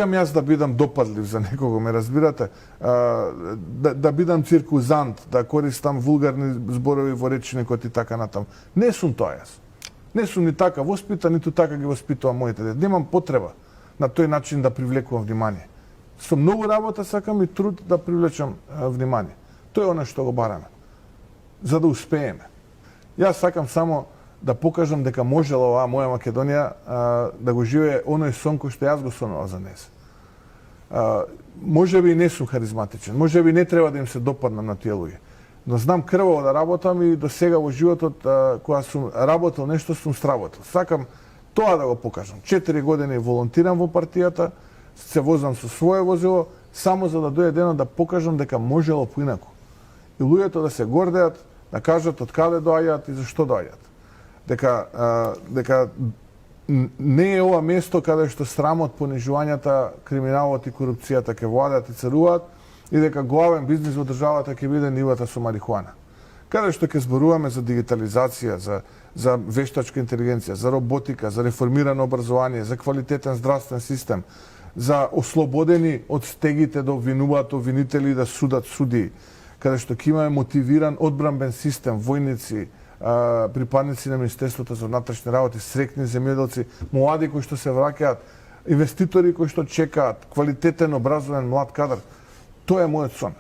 Јас да бидам допадлив за некого, ме разбирате, да бидам циркузант, да користам вулгарни зборови во речникот и така натаму. Не сум тоа јас. Не сум ни така воспитан, ниту така ги воспитувам моите деца. Немам потреба на тој начин да привлекувам внимание. Со многу работа сакам и труд да привлечам внимание. Тоа е она што го бараме. За да успееме. Јас сакам само да покажам дека можела оваа моја Македонија да го живее оној сон кој што јас го сонував за неа. Можеби и не сум харизматичен, можеби не треба да им се допаднам на тие луѓе, но знам крваво да работам и до сега во животот кога сум работел нешто сум сработил. Сакам тоа да го покажам. 4 години волонтирам во партијата, се возам со свое возило, само за да дојде денот да покажам дека можело поинаку. И луѓето да се гордеат, да кажат од каде доаѓаат и зашто доаѓаат. Дека не е ова место каде што срамот, понижувањата, криминалот и корупцијата ќе владат и царуваат и дека главен бизнис во државата ќе биде нивата со марихуана. Каде што ќе зборуваме за дигитализација, за вештачка интелигенција, за роботика, за реформирано образование, за квалитетен здравствен систем, за ослободени од стегите да обвинуваат обвинители да судат судии, каде што ќе имаме мотивиран одбранбен систем, војници, припадници на Министерството за внатрешни работи, срекни земјоделци, млади кои што се враќаат, инвеститори кои што чекаат, квалитетен образован млад кадар. Тоа е мојот сон.